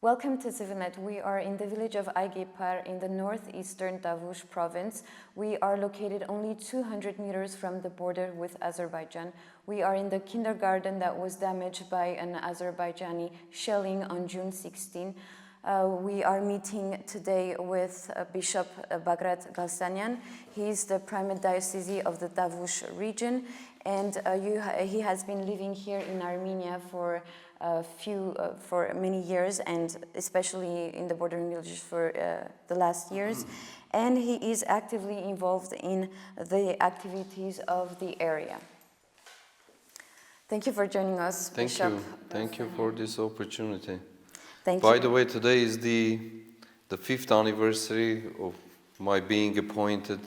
Welcome to CivilNet. We are in the village of Aygepar in the northeastern Tavush Province. We are located only 200 meters from the border with Azerbaijan. We are in the kindergarten that was damaged by an Azerbaijani shelling on June 16. We are meeting today with Bishop Bagrat Galstanyan. He is the primate diocese of the Tavush region, and he has been living here in Armenia for many years, and especially in the bordering villages for the last years. And he is actively involved in the activities of the area. Thank you for joining us, Bishop. Thank you for this opportunity. Thank you. By the way, today is the 5th anniversary of my being appointed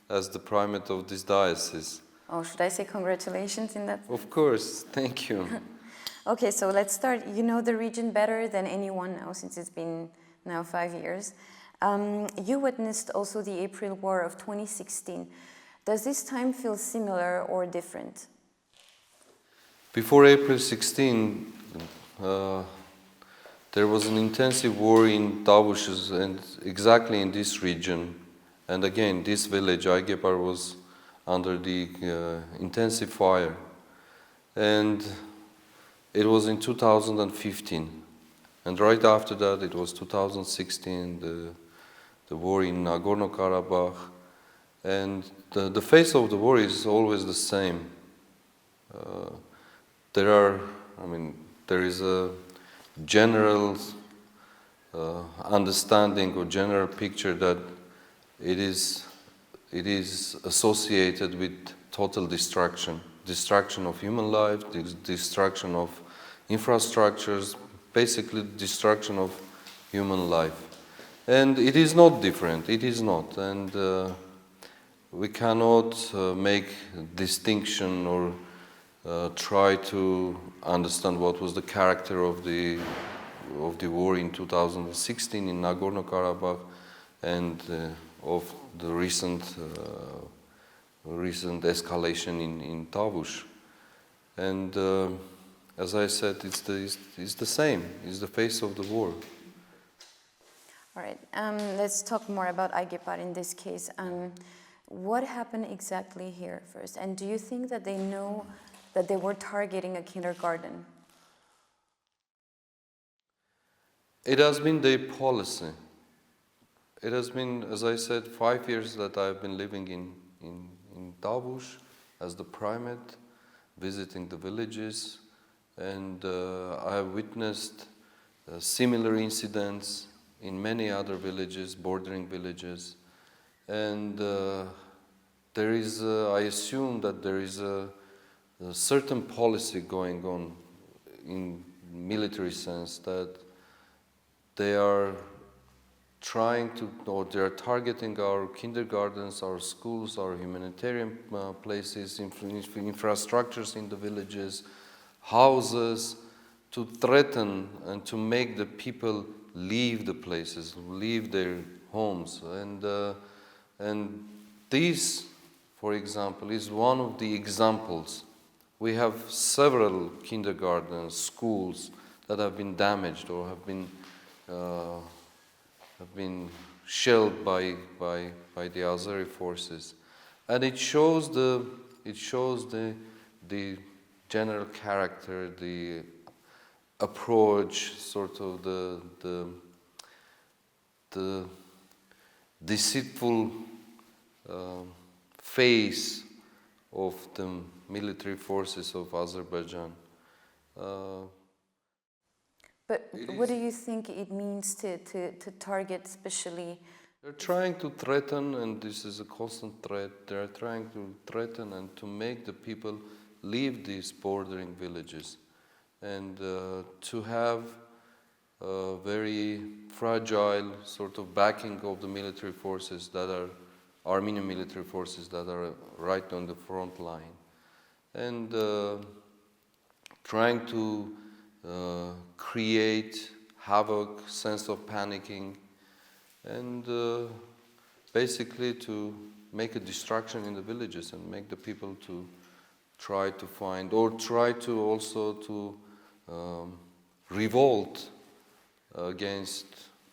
as the primate of this diocese. Oh, should I say congratulations in that? Of course, thank you. Okay, so let's start. You know the region better than anyone now, since it's been now 5 years. You witnessed also the April War of 2016. Does this time feel similar or different? Before April 16, there was an intensive war in Tavush, and exactly in this region. And again, this village, Aygepar, was under the intensive fire. And it was in 2015. And right after that, it was 2016, the war in Nagorno-Karabakh. And the face of the war is always the same. There is a general understanding or general picture that it is associated with total destruction of human life, destruction of infrastructures, basically destruction of human life. And it is not different, it is not. And we cannot make distinction or try to understand what was the character of the war in 2016 in Nagorno-Karabakh and of the recent escalation in Tavush. And as I said, it's the same. It's the face of the war. All right. Let's talk more about Aygepar in this case. What happened exactly here first? And do you think that they know that they were targeting a kindergarten? It has been their policy. It has been, as I said, 5 years that I've been living in Tavush as the primate, visiting the villages, and I have witnessed similar incidents in many other villages, bordering villages. And there is, I assume that there is a certain policy going on in military sense, that they are trying to, or they are targeting our kindergartens, our schools, our humanitarian places, infrastructures in the villages, houses, to threaten and to make the people leave the places, leave their homes. And this, for example, is one of the examples. We have several kindergartens, schools that have been damaged or have been shelled by the Azeri forces, and it shows the general character, the approach, sort of the deceitful face of the military forces of Azerbaijan. But what do you think it means to target especially? They're trying to threaten, and this is a constant threat, they're trying to threaten and to make the people leave these bordering villages, and to have a very fragile sort of backing of the military forces that are Armenian military forces that are right on the front line, and trying to create havoc, sense of panicking, and basically to make a destruction in the villages and make the people to try to find, or try to also to revolt against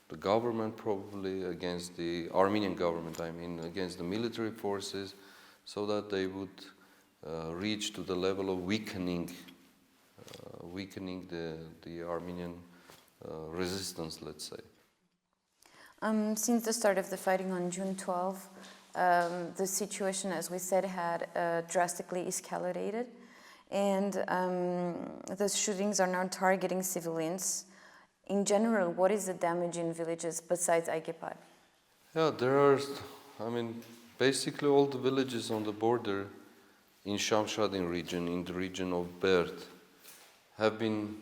the government, probably against the Armenian government, I mean, against the military forces, so that they would reach to the level of weakening the Armenian resistance, let's say. Since the start of the fighting on June 12, the situation, as we said, had drastically escalated, and the shootings are now targeting civilians. In general, what is the damage in villages besides Aygepar? Yeah, there are, basically all the villages on the border in Shamshadin region, in the region of Berd, have been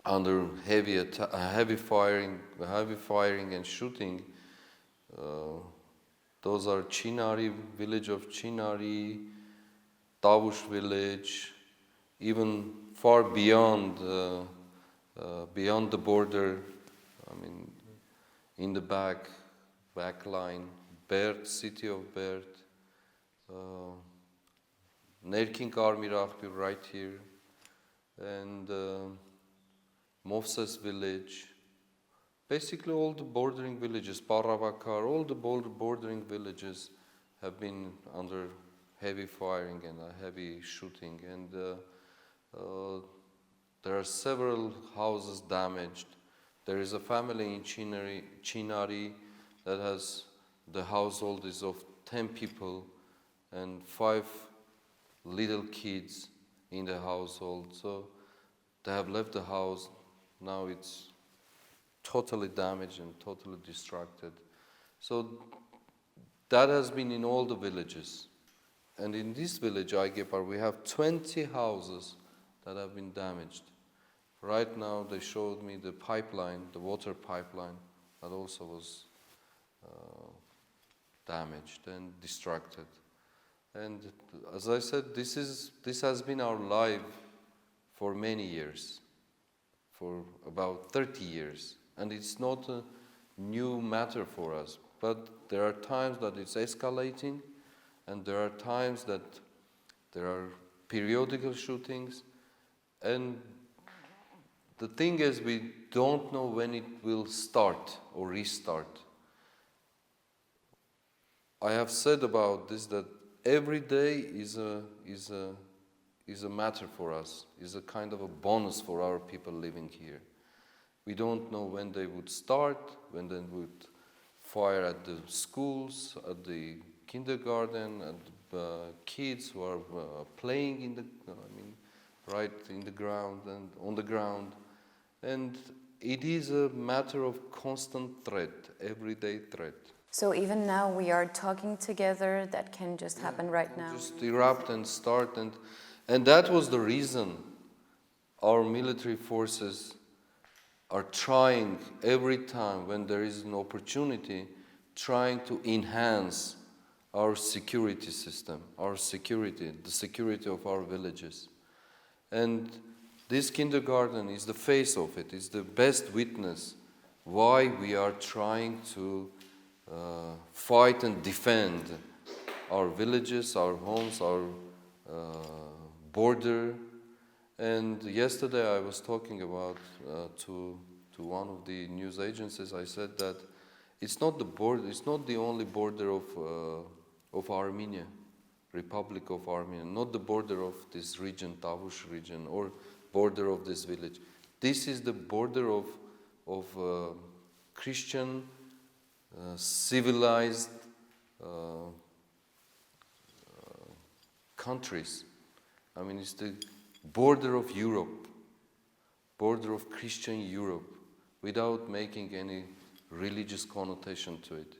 under heavy firing and shooting. Those are Chinari, village of Chinari, Tavush village, even far beyond the border. In the back line, Berd, city of Berd, Nerkin Karmirahpur right here, and Mofses village. Basically all the bordering villages, Paravakar, all the bordering villages have been under heavy firing and heavy shooting, and there are several houses damaged. There is a family in Chinari that has, the household is of 10 people and 5 little kids in the household. So they have left the house. Now it's totally damaged and totally distracted. So that has been in all the villages. And in this village, Aygepar, we have 20 houses that have been damaged. Right now, they showed me the pipeline, the water pipeline, that also was damaged and distracted. And as I said, this has been our life for many years, for about 30 years. And it's not a new matter for us, but there are times that it's escalating, and there are times that there are periodical shootings, and the thing is, we don't know when it will start or restart. I have said about this that every day is a matter for us, is a kind of a bonus for our people living here. We don't know when they would start, when they would fire at the schools, at the kindergarten, at the kids who are playing in the, right in the ground and on the ground. And it is a matter of constant threat, everyday threat. So even now we are talking together, that can just happen right now. Just erupt and start, and that was the reason our military forces are trying every time when there is an opportunity, trying to enhance our security system, our security, the security of our villages. And this kindergarten is the face of it, is the best witness why we are trying to fight and defend our villages, our homes, our border. And yesterday I was talking about to one of the news agencies. I said that it's not the border, it's not the only border of Armenia, Republic of Armenia, not the border of this region, Tavush region, or border of this village. This is the border of Christian, civilized countries. It's the border of Europe, border of Christian Europe, without making any religious connotation to it.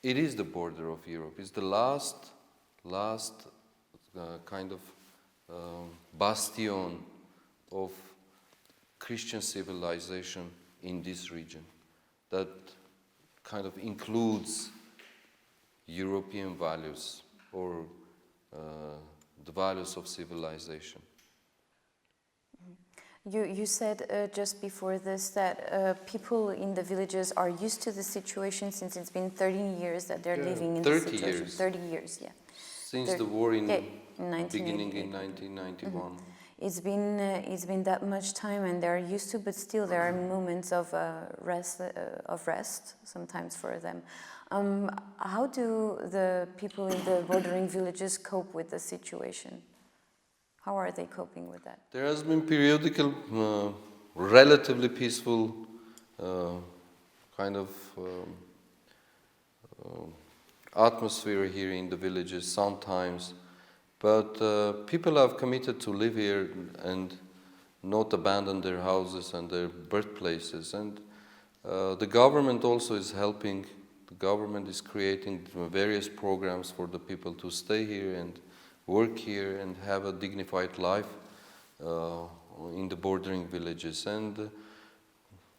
It is the border of Europe. It's the last kind of bastion of Christian civilization in this region that kind of includes European values or the values of civilization. You said just before this that people in the villages are used to the situation since it's been 13 years that they're living in this situation. Years. 30 years, yeah. Since the war beginning in 1991. it's been that much time, and they're used to, but still there are moments of rest sometimes for them. How do the people in the bordering villages cope with the situation? How are they coping with that? There has been periodical, relatively peaceful kind of atmosphere here in the villages sometimes, but people have committed to live here and not abandon their houses and their birthplaces. And the government also is helping. The government is creating various programs for the people to stay here and work here and have a dignified life in the bordering villages. And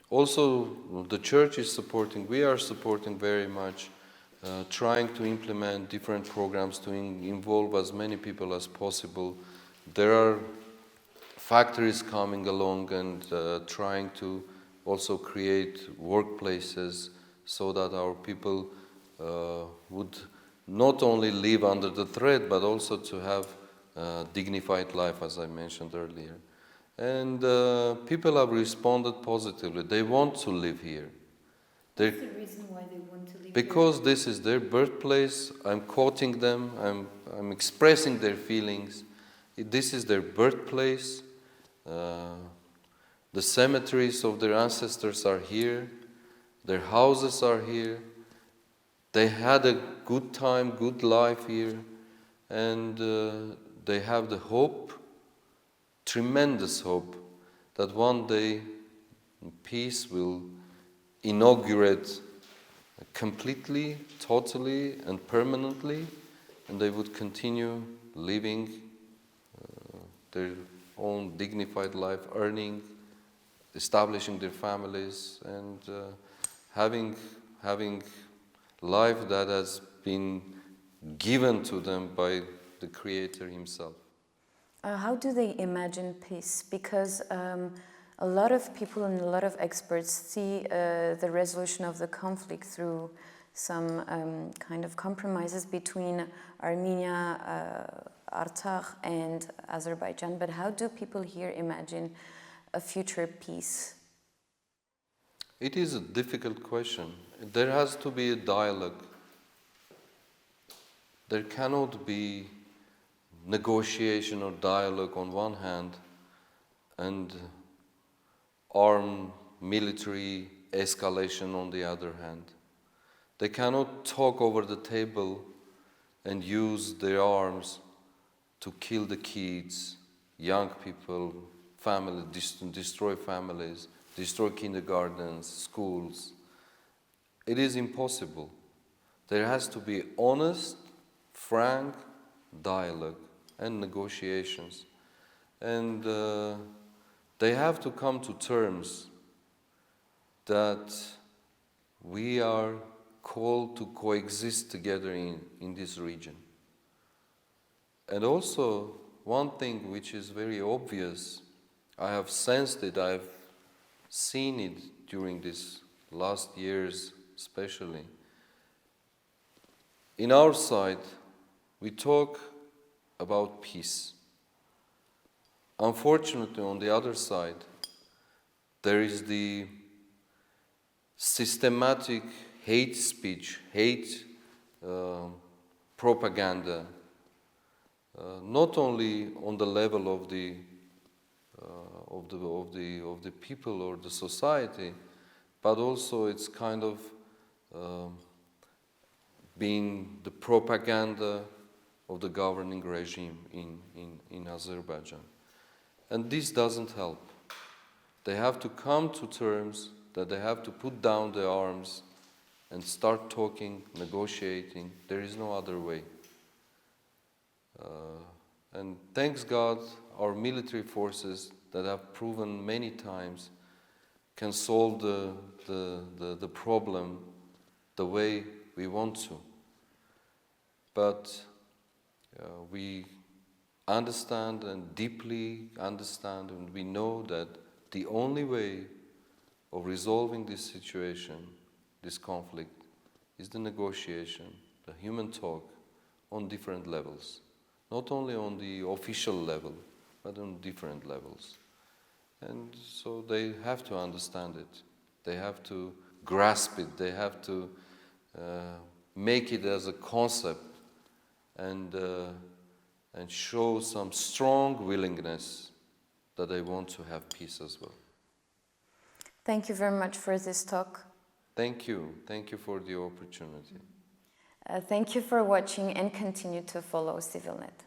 also the church is supporting, we are supporting very much, trying to implement different programs to involve as many people as possible. There are factories coming along and trying to also create workplaces so that our people would not only live under the threat, but also to have a dignified life, as I mentioned earlier. And people have responded positively. They want to live here. What's the reason why they want to live because here? This is their birthplace. I'm quoting them. I'm expressing their feelings. This is their birthplace. The cemeteries of their ancestors are here. Their houses are here. They had a good time, good life here, and they have the hope, tremendous hope, that one day peace will inaugurate completely, totally, and permanently, and they would continue living their own dignified life, earning, establishing their families, and having life that has been given to them by the Creator Himself. How do they imagine peace? Because a lot of people and a lot of experts see the resolution of the conflict through some kind of compromises between Armenia, Artsakh, and Azerbaijan. But how do people here imagine a future peace? It is a difficult question. There has to be a dialogue. There cannot be negotiation or dialogue on one hand and armed military escalation on the other hand. They cannot talk over the table and use their arms to kill the kids, young people, destroy families, destroy kindergartens, schools. It is impossible. There has to be honest, frank dialogue and negotiations. And they have to come to terms that we are called to coexist together in this region. And also, one thing which is very obvious, I have sensed it, I have seen it during these last years especially. In our side, we talk about peace. Unfortunately, on the other side, there is the systematic hate speech, hate propaganda, not only on the level of the people or the society, but also it's kind of being the propaganda of the governing regime in Azerbaijan. And this doesn't help. They have to come to terms that they have to put down their arms and start talking, negotiating. There is no other way. And thanks God, our military forces that have proven many times can solve the problem the way we want to. But we understand and deeply understand, and we know that the only way of resolving this situation, this conflict, is the negotiation, the human talk on different levels. Not only on the official level, but on different levels. And so they have to understand it. They have to grasp it. They have to make it as a concept and show some strong willingness that they want to have peace as well. Thank you very much for this talk. Thank you. Thank you for the opportunity. Thank you for watching and continue to follow CivilNet.